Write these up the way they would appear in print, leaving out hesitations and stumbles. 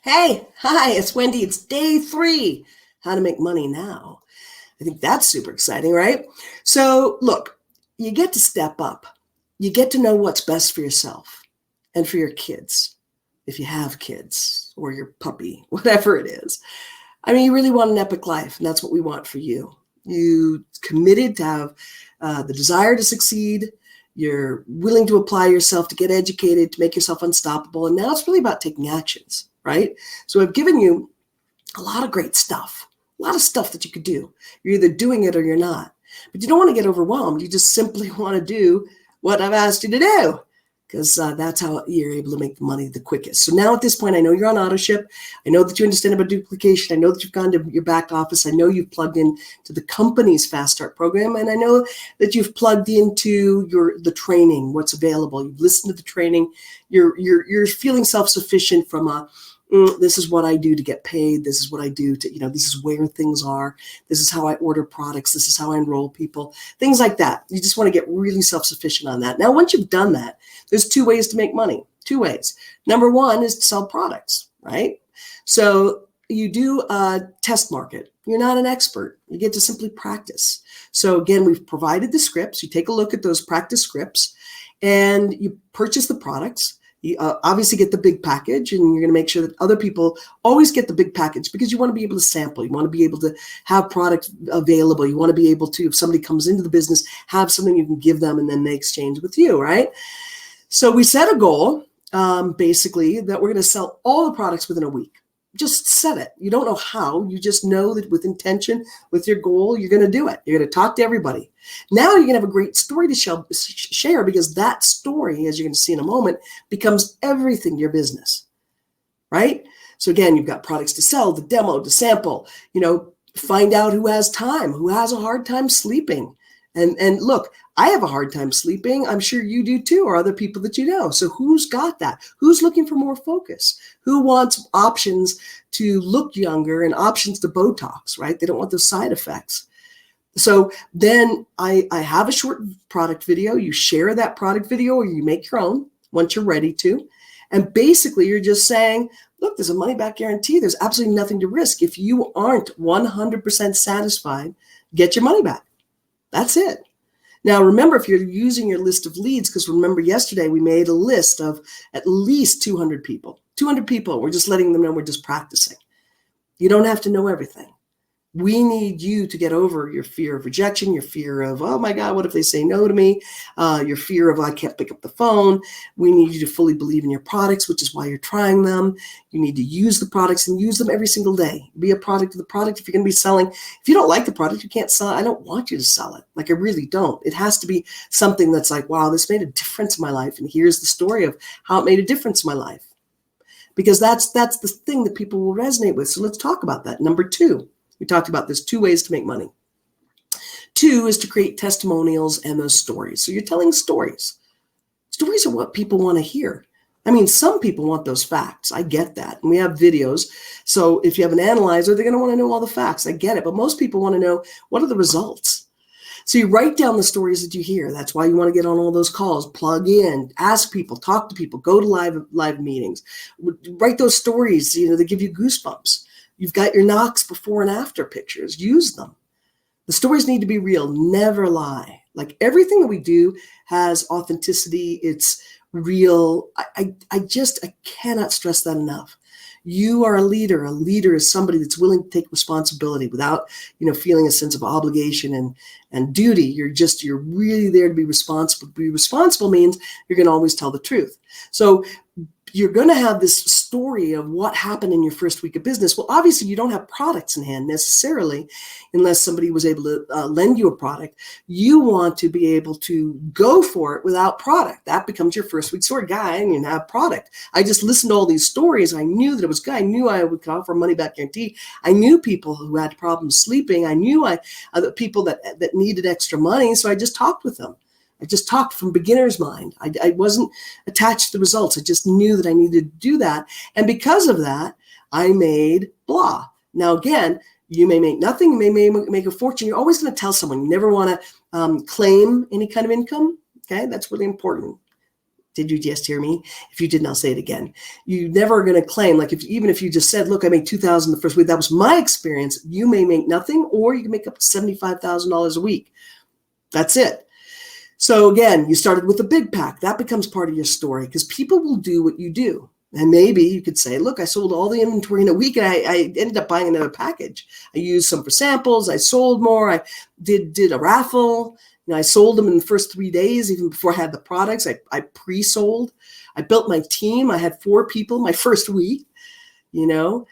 Hey, hi, it's Wendy. It's day 3. How to make money now. I think that's super exciting, right? So, look, you get to step up. You get to know what's best for yourself and for your kids, if you have kids or your puppy, whatever it is. I mean, you really want an epic life, and that's what we want for you. You committed to have the desire to succeed. You're willing to apply yourself, to get educated, to make yourself unstoppable. And now it's really about taking actions, right? So I've given you a lot of great stuff, a lot of stuff that you could do. You're either doing it or you're not. But you don't want to get overwhelmed. You just simply want to do what I've asked you to do, because that's how you're able to make the money the quickest. So now at this point, I know you're on auto ship. I know that you understand about duplication. I know that you've gone to your back office. I know you've plugged in to the company's Fast Start program. And I know that you've plugged into the training, what's available. You've listened to the training. You're feeling self-sufficient from this is what I do to get paid. This is what I do to, this is where things are. This is how I order products. This is how I enroll people, things like that. You just want to get really self-sufficient on that. Now, once you've done that, there's 2 ways to make money, 2 ways. Number 1 is to sell products, right? So you do a test market. You're not an expert. You get to simply practice. So again, we've provided the scripts. You take a look at those practice scripts and you purchase the products. You obviously get the big package, and you're going to make sure that other people always get the big package, because you want to be able to sample. You want to be able to have product available. You want to be able to, if somebody comes into the business, have something you can give them and then they exchange with you, right? So we set a goal, basically, that we're going to sell all the products within a week. Just set it. You don't know how. You just know that with intention, with your goal, you're going to do it. You're going to talk to everybody. Now you're going to have a great story to share, because that story, as you're going to see in a moment, becomes everything to your business, right? So again, you've got products to sell, the demo, to sample, find out who has time, who has a hard time sleeping. And look, I have a hard time sleeping. I'm sure you do too, or other people that you know. So who's got that? Who's looking for more focus? Who wants options to look younger and options to Botox, right? They don't want those side effects. So then I have a short product video. You share that product video, or you make your own once you're ready to. And basically you're just saying, look, there's a money back guarantee. There's absolutely nothing to risk. If you aren't 100% satisfied, get your money back. That's it. Now, remember, if you're using your list of leads, because remember yesterday we made a list of at least 200 people. 200 people, we're just letting them know we're just practicing. You don't have to know everything. We need you to get over your fear of rejection, your fear of, oh my God, what if they say no to me? Your fear of, I can't pick up the phone. We need you to fully believe in your products, which is why you're trying them. You need to use the products and use them every single day. Be a product of the product. If you're going to be selling, if you don't like the product, you can't sell it. I don't want you to sell it. Like, I really don't. It has to be something that's like, wow, this made a difference in my life. And here's the story of how it made a difference in my life. Because that's the thing that people will resonate with. So let's talk about that. Number 2. We talked about there's 2 ways to make money. 2 is to create testimonials and those stories. So you're telling stories. Stories are what people want to hear. I mean, some people want those facts. I get that. And we have videos. So if you have an analyzer, they're going to want to know all the facts. I get it. But most people want to know, what are the results? So you write down the stories that you hear. That's why you want to get on all those calls, plug in, ask people, talk to people, go to live meetings, write those stories, they give you goosebumps. You've got your knocks before and after pictures. Use them. The stories need to be real. Never lie. Like, everything that we do has authenticity. It's real. I cannot stress that enough. You are a leader. A leader is somebody that's willing to take responsibility without, feeling a sense of obligation and duty. You're really there to be responsible. Be responsible means you're going to always tell the truth. So you're going to have this story of what happened in your first week of business. Well, obviously, you don't have products in hand necessarily, unless somebody was able to lend you a product. You want to be able to go for it without product. That becomes your first week story. Guy, I didn't even have product. I just listened to all these stories. I knew that it was good. I knew I would offer money back guarantee. I knew people who had problems sleeping. I knew the people that needed extra money. So I just talked with them. I just talked from beginner's mind. I wasn't attached to the results. I just knew that I needed to do that. And because of that, I made blah. Now, again, you may make nothing. You may make a fortune. You're always going to tell someone. You never want to claim any kind of income. Okay, that's really important. Did you just hear me? If you didn't, I'll say it again. You're never going to claim, like even if you just said, look, I made $2,000 the first week, that was my experience. You may make nothing, or you can make up to $75,000 a week. That's it. So again, you started with a big pack. That becomes part of your story because people will do what you do. And maybe you could say, look, I sold all the inventory in a week and I ended up buying another package. I used some for samples. I sold more. I did a raffle. I sold them in the first 3 days, even before I had the products. I pre-sold. I built my team. I had 4 people my first week, And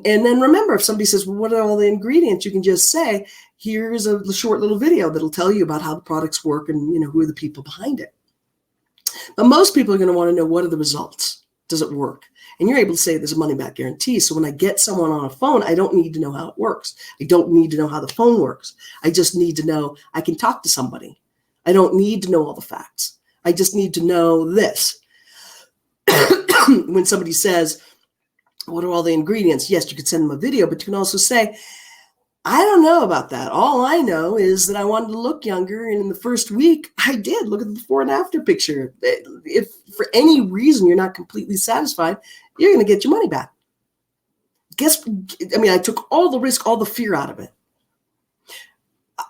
then remember, if somebody says, well, what are all the ingredients? You can just say, here's a short little video that'll tell you about how the products work and, who are the people behind it. But most people are going to want to know, what are the results? Does it work? And you're able to say there's a money back guarantee. So when I get someone on a phone, I don't need to know how it works. I don't need to know how the phone works. I just need to know I can talk to somebody. I don't need to know all the facts. I just need to know this. When somebody says, what are all the ingredients? Yes, you could send them a video, but you can also say, I don't know about that. All I know is that I wanted to look younger. And in the first week, I did. Look at the before and after picture. If for any reason you're not completely satisfied, you're going to get your money back. I took all the risk, all the fear out of it.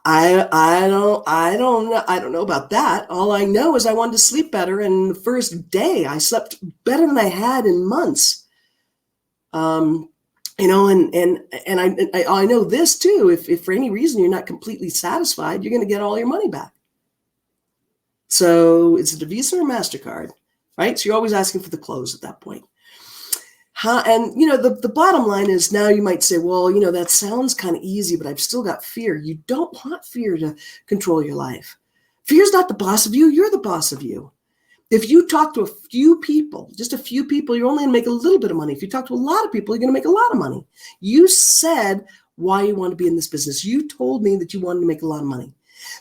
I don't know about that. All I know is I wanted to sleep better. And the first day I slept better than I had in months. I know this too. If for any reason you're not completely satisfied, you're going to get all your money back. So is it a Visa or MasterCard, right? So you're always asking for the close at that point. The bottom line is, now you might say, well, that sounds kind of easy, but I've still got fear. You don't want fear to control your life. Fear's not the boss of you. You're the boss of you. If you talk to a few people, just a few people, you're only going to make a little bit of money. If you talk to a lot of people, you're going to make a lot of money. You said why you want to be in this business. You told me that you wanted to make a lot of money.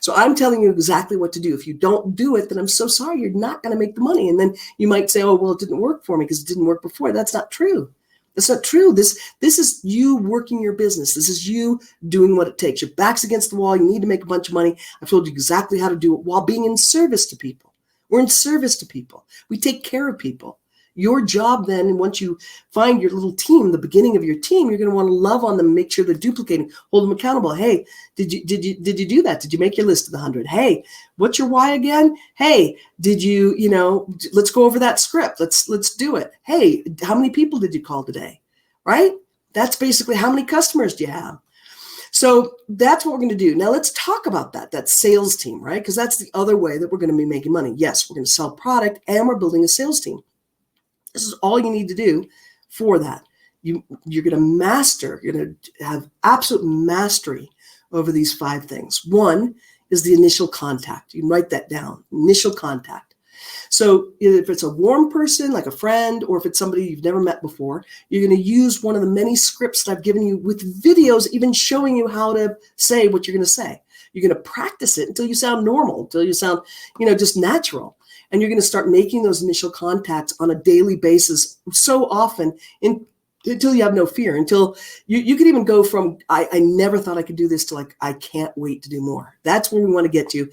So I'm telling you exactly what to do. If you don't do it, then I'm so sorry, you're not going to make the money. And then you might say, oh, well, it didn't work for me because it didn't work before. That's not true. That's not true. This is you working your business. This is you doing what it takes. Your back's against the wall. You need to make a bunch of money. I've told you exactly how to do it while being in service to people. We're in service to people. We take care of people. Your job then, once you find your little team, the beginning of your team, you're going to want to love on them, make sure they're duplicating, hold them accountable. Hey, did you do that? Did you make your list of the 100? Hey, what's your why again? Hey, did you, let's go over that script. Let's do it. Hey, how many people did you call today? Right? That's basically how many customers do you have? So that's what we're going to do. Now let's talk about that sales team, right? Because that's the other way that we're going to be making money. Yes, we're going to sell product and we're building a sales team. This is all you need to do for that. You're going to master, you're going to have absolute mastery over these 5 things. One is the initial contact. You can write that down, initial contact. So if it's a warm person, like a friend, or if it's somebody you've never met before, you're going to use one of the many scripts that I've given you with videos, even showing you how to say what you're going to say. You're going to practice it until you sound normal, until you sound, just natural. And you're going to start making those initial contacts on a daily basis so often until you have no fear, until you could even go from, I never thought I could do this, to like, I can't wait to do more. That's where we want to get to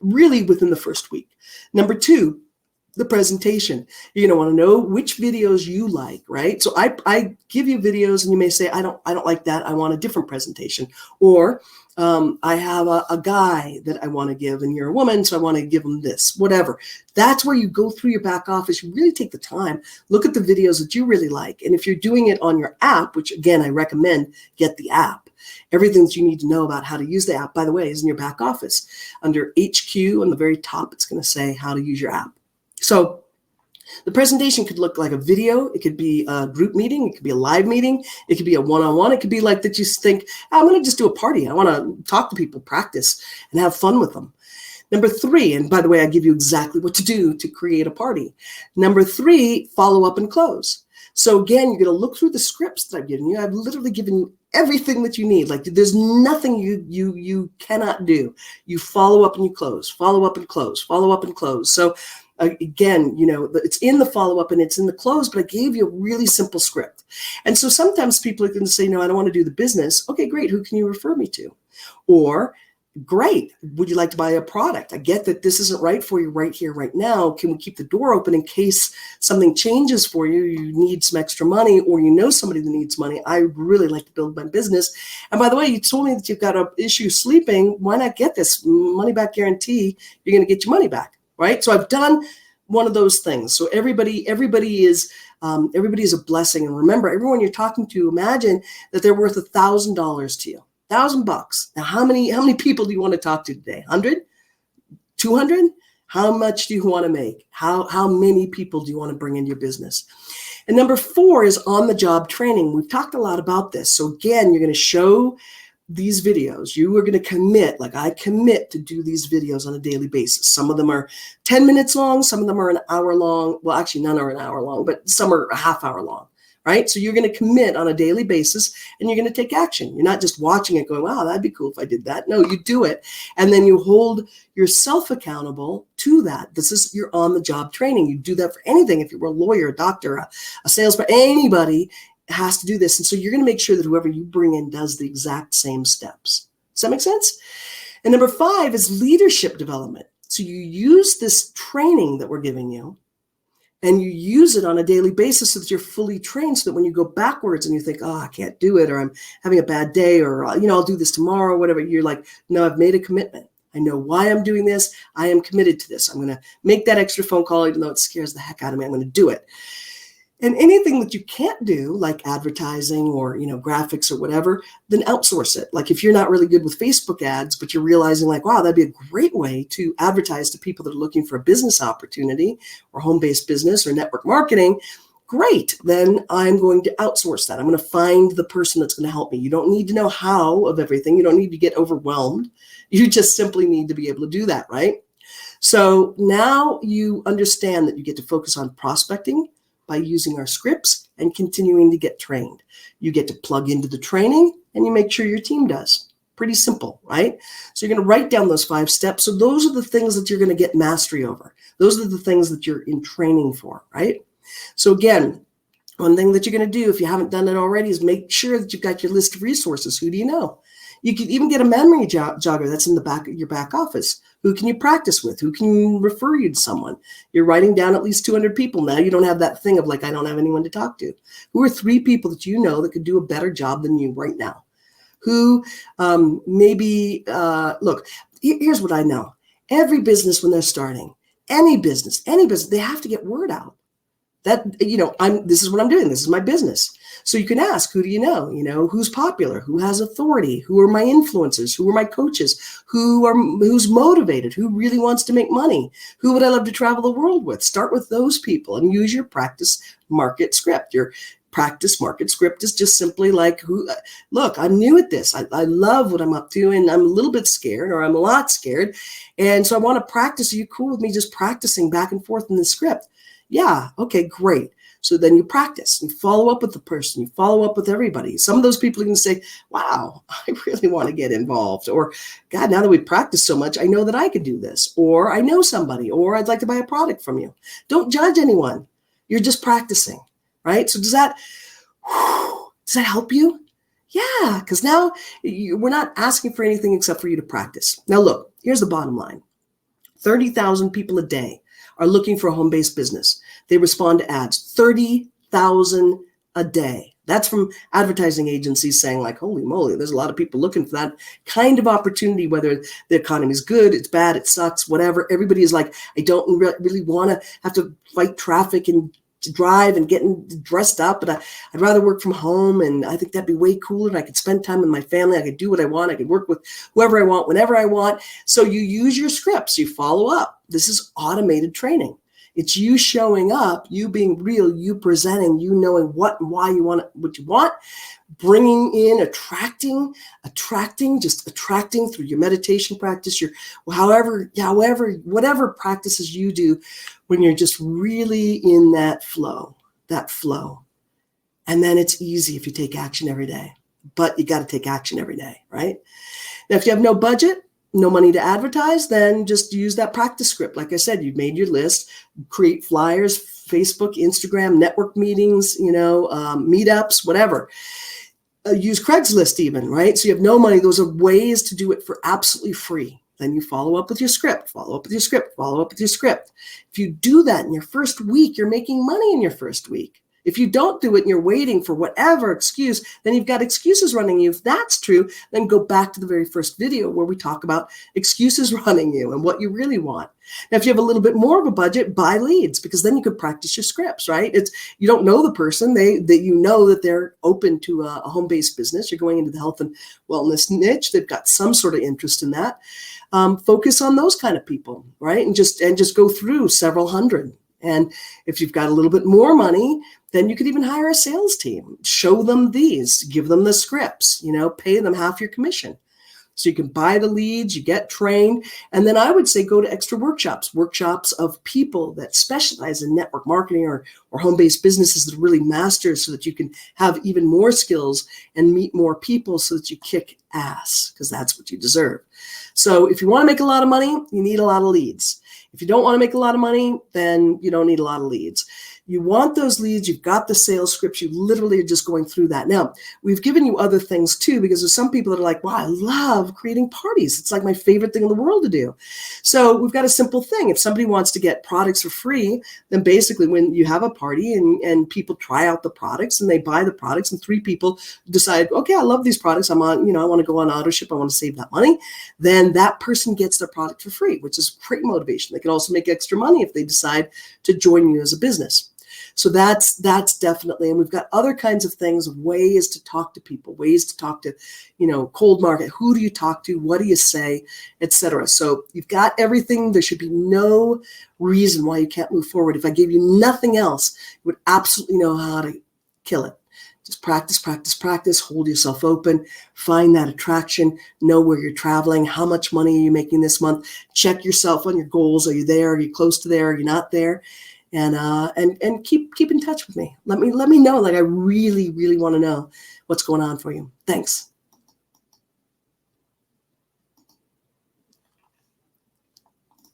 really within the first week. Number 2, the presentation. You're going to want to know which videos you like, right? So I give you videos and you may say, I don't like that. I want a different presentation. Or I have a guy that I want to give and you're a woman, so I want to give them this, whatever. That's where you go through your back office. You really take the time, look at the videos that you really like. And if you're doing it on your app, which again, I recommend, get the app. Everything that you need to know about how to use the app, by the way, is in your back office. Under HQ on the very top, it's going to say how to use your app. So the presentation could look like a video. It could be a group meeting. It could be a live meeting. It could be a one-on-one. It could be like that you think, I'm going to just do a party. I want to talk to people, practice, and have fun with them. Number 3, and by the way, I give you exactly what to do to create a party. Number 3, follow up and close. So again, you're going to look through the scripts that I've given you. I've literally given you everything that you need. Like there's nothing you cannot do. You follow up and you close, follow up and close, follow up and close. So again, it's in the follow-up and it's in the close, but I gave you a really simple script. And so sometimes people are going to say, no, I don't want to do the business. Okay, great. Who can you refer me to? Or Great. Would you like to buy a product? I get that this isn't right for you right here, right now. Can we keep the door open in case something changes for you? You need some extra money, or you know somebody that needs money. I really like to build my business. And by the way, you told me that you've got an issue sleeping. Why not get this money back guarantee? You're going to get your money back, right? So I've done one of those things. So everybody is a blessing. And remember, everyone you're talking to, imagine that they're worth $1,000 to you. $1,000. Now, how many people do you want to talk to today? 100? 200? How much do you want to make? How many people do you want to bring into your business? And number 4 is on-the-job training. We've talked a lot about this. So again, you're going to show these videos. You are going to commit, like I commit to do these videos on a daily basis. Some of them are 10 minutes long. Some of them are an hour long. Well, actually, none are an hour long, but some are a half hour long. Right? So you're going to commit on a daily basis, and you're going to take action. You're not just watching it going, wow, that'd be cool if I did that. No, you do it. And then you hold yourself accountable to that. This is your on-the-job training. You do that for anything. If you were a lawyer, a doctor, a salesperson, anybody has to do this. And so you're going to make sure that whoever you bring in does the exact same steps. Does that make sense? And number 5 is leadership development. So you use this training that we're giving you, and you use it on a daily basis so that you're fully trained, so that when you go backwards and you think, oh, I can't do it, or I'm having a bad day, or, I'll do this tomorrow, or whatever, you're like, no, I've made a commitment. I know why I'm doing this. I am committed to this. I'm going to make that extra phone call, even though it scares the heck out of me. I'm going to do it. And anything that you can't do, like advertising or, graphics or whatever, then outsource it. Like if you're not really good with Facebook ads, but you're realizing like, wow, that'd be a great way to advertise to people that are looking for a business opportunity or home-based business or network marketing, great. Then I'm going to outsource that. I'm going to find the person that's going to help me. You don't need to know how of everything. You don't need to get overwhelmed. You just simply need to be able to do that, right? So now you understand that you get to focus on prospecting by using our scripts and continuing to get trained. You get to plug into the training and you make sure your team does. Pretty simple, right? So you're going to write down those 5 steps. So those are the things that you're going to get mastery over. Those are the things that you're in training for, right? So again, one thing that you're going to do if you haven't done it already is make sure that you've got your list of resources. Who do you know? You could even get a memory jogger that's in the back of your back office. Who can you practice with? Who can refer you to someone? You're writing down at least 200 people. Now you don't have that thing of like, I don't have anyone to talk to. Who are 3 people that you know that could do a better job than you right now? Who maybe, look, here's what I know. Every business when they're starting, any business, they have to get word out. That, this is what I'm doing. This is my business. So you can ask, who do you know? Who's popular? Who has authority? Who are my influencers? Who are my coaches? Who's motivated? Who really wants to make money? Who would I love to travel the world with? Start with those people and use your practice market script. Your practice market script is just simply like, look, I'm new at this. I love what I'm up to, and I'm a little bit scared, or I'm a lot scared. And so I want to practice. Are you cool with me just practicing back and forth in the script? Yeah. Okay, great. So then you practice, you follow up with the person, you follow up with everybody. Some of those people are going to say, wow, I really want to get involved. Or, God, now that we've practiced so much, I know that I could do this. Or I know somebody, or I'd like to buy a product from you. Don't judge anyone. You're just practicing, right? So does that help you? Yeah, because now we're not asking for anything except for you to practice. Now, look, here's the bottom line. 30,000 people a day are looking for a home-based business. They respond to ads, 30,000 a day. That's from advertising agencies saying like, holy moly, there's a lot of people looking for that kind of opportunity, whether the economy is good, it's bad, it sucks, whatever. Everybody is like, I don't really want to have to fight traffic and drive and getting dressed up, but I'd rather work from home, and I think that'd be way cooler, and I could spend time with my family. I could do what I want. I could work with whoever I want, whenever I want. So you use your scripts, you follow up. This is automated training. It's you showing up, you being real, you presenting, you knowing what and why you want what you want, bringing in, attracting through your meditation practice, your whatever practices you do when you're just really in that flow. And then it's easy if you take action every day, but you got to take action every day, right? Now, if you have no budget, no money to advertise, then just use that practice script. Like I said, you've made your list, create flyers, Facebook, Instagram, network meetings, meetups, whatever. use Craigslist even, right? So you have no money. Those are ways to do it for absolutely free. Then you follow up with your script, follow up with your script, follow up with your script. If you do that in your first week, you're making money in your first week. If you don't do it and you're waiting for whatever excuse, then you've got excuses running you. If that's true, then go back to the very first video where we talk about excuses running you and what you really want. Now, if you have a little bit more of a budget, buy leads, because then you could practice your scripts, right? You don't know the person, you know that they're open to a home-based business. You're going into the health and wellness niche. They've got some sort of interest in that. Focus on those kind of people, right? And just go through several hundred. And if you've got a little bit more money, then you could even hire a sales team. Show them these, give them the scripts, pay them half your commission. So you can buy the leads, you get trained. And then I would say go to extra workshops of people that specialize in network marketing or home-based businesses that are really masters, so that you can have even more skills and meet more people so that you kick ass, because that's what you deserve. So if you want to make a lot of money, you need a lot of leads. If you don't want to make a lot of money, then you don't need a lot of leads. You want those leads. You've got the sales scripts. You literally are just going through that. Now, we've given you other things too, because there's some people that are like, wow, I love creating parties. It's like my favorite thing in the world to do. So we've got a simple thing. If somebody wants to get products for free, then basically when you have a party and people try out the products and they buy the products, and 3 people decide, okay, I love these products. I want to go on auto ship. I want to save that money. Then that person gets their product for free, which is great motivation. They can also make extra money if they decide to join you as a business. So that's definitely, and we've got other kinds of things, ways to talk to people, ways to talk to, cold market. Who do you talk to? What do you say, etc. So you've got everything. There should be no reason why you can't move forward. If I gave you nothing else, you would absolutely know how to kill it. Just practice, practice, practice, hold yourself open, find that attraction, know where you're traveling, how much money are you making this month, check yourself on your goals. Are you there? Are you close to there? Are you not there? And keep in touch with me. Let me know. Like, I really, really want to know what's going on for you. Thanks.